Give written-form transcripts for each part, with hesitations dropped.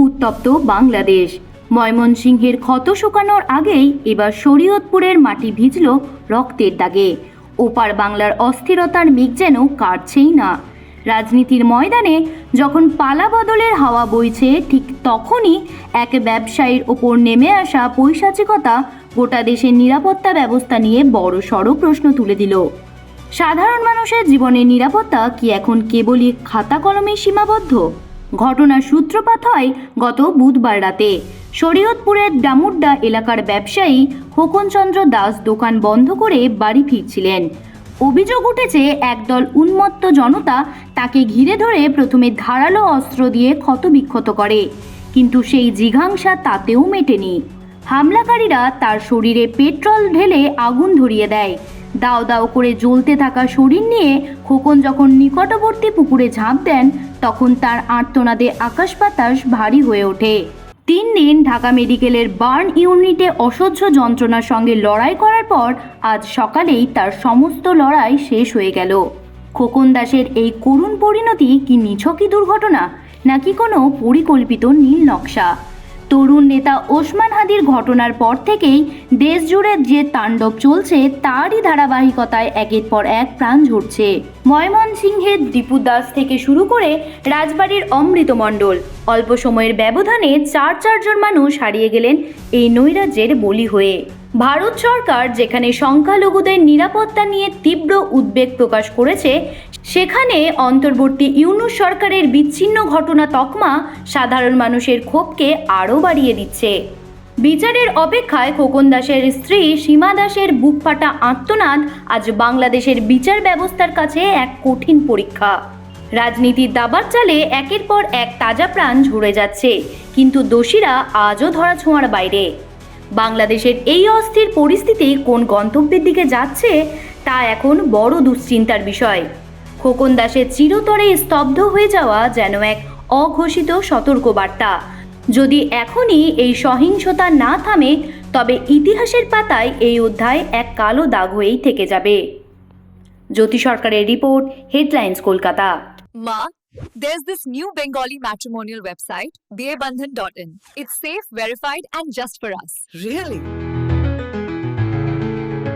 উত্তপ্ত বাংলাদেশ। ময়মনসিংহের ক্ষত শুকানোর আগেই এবার শরীয়তপুরের মাটি ভিজল রক্তের দাগে। ওপার বাংলার অস্থিরতার মেঘ যেন কাটছেই না। রাজনীতির ময়দানে যখন পালা বদলের হাওয়া বইছে, ঠিক তখনই এক ব্যবসায়ীর ওপর নেমে আসা পৈশাচিকতা গোটা দেশের নিরাপত্তা ব্যবস্থা নিয়ে বড়সড় প্রশ্ন তুলে দিল। সাধারণ মানুষের জীবনের নিরাপত্তা কি এখন কেবলই খাতা কলমে সীমাবদ্ধ? ঘটনার সূত্রপাত হয় গত বুধবার রাতে। শরীয়তপুরের ডামুড্ডা এলাকার ব্যবসায়ী খোকনচন্দ্র দাস দোকান বন্ধ করে বাড়ি ফিরছিলেন। অভিযোগ উঠেছে, একদল উন্মত্ত জনতা তাকে ঘিরে ধরে প্রথমে ধারালো অস্ত্র দিয়ে ক্ষতবিক্ষত করে, কিন্তু সেই জিঘাংসা তাতেও মেটেনি। হামলাকারীরা তার শরীরে পেট্রোল ঢেলে আগুন ধরিয়ে দেয়। দাও দাও করে জ্বলতে থাকা শরীর নিয়ে খোকন যখন নিকটবর্তী পুকুরে ঝাঁপ দেন, তখন তার আর্তনাদে আকাশ বাতাস ভারী হয়ে ওঠে। 3 দিন ঢাকা মেডিকেলের বার্ন ইউনিটে অসহ্য যন্ত্রণার সঙ্গে লড়াই করার পর আজ সকালেই তার সমস্ত লড়াই শেষ হয়ে গেল। খোকন দাসের এই করুণ পরিণতি কি নিছকই দুর্ঘটনা, নাকি কোনো পরিকল্পিত নীল নকশা? তরুণ নেতা ওসমান হাদির ঘটনার পর থেকেই দেশ জুড়ে যে তাণ্ডব চলছে, তারই ধারাবাহিকতায় একের পর এক প্রাণ ঝরছে। ময়মনসিংহের দীপু দাস থেকে শুরু করে রাজবাড়ির অমৃত মণ্ডল, অল্প সময়ের ব্যবধানে 4 জন মানুষ হারিয়ে গেলেন এই নৈরাজ্যের বলি হয়ে। ভারত সরকার যেখানে সংখ্যালঘুদের নিরাপত্তা নিয়ে তীব্র উদ্বেগ প্রকাশ করেছে, সেখানে অন্তর্বর্তী ইউনূস সরকারের বিচ্ছিন্ন ঘটনা তকমা সাধারণ মানুষের ক্ষোভকে আরও বাড়িয়ে দিচ্ছে। বিচারের অপেক্ষায় খোকন দাসের স্ত্রী সীমা দাসের বুকফাটা আর্তনাদ আজ বাংলাদেশের বিচার ব্যবস্থার কাছে এক কঠিন পরীক্ষা। রাজনীতির দাবার চালে একের পর এক তাজা প্রাণ ঝরে যাচ্ছে, কিন্তু দোষীরা আজও ধরাছোঁয়ার বাইরে। বাংলাদেশের এই অস্থির পরিস্থিতি কোন গন্তব্যের দিকে যাচ্ছে, তা এখন বড় দুশ্চিন্তার বিষয়। খোকন দাসের চিরতরে স্তব্ধ হয়ে যাওয়া যেন এক অঘোষিত সতর্কবার্তা। যদি এখনই এই সহিংসতা না থামে, তবে ইতিহাসের পাতায় এই অধ্যায় এক কালো দাগ হয়েই থেকে যাবে। জ্যোতি সরকারের report, headlines Kolkata. Ma, there's this new Bengali matrimonial website, Debandhan.in. It's safe, verified, and just for us. Really?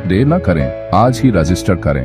देर न करें, आज ही रजिस्टर करें।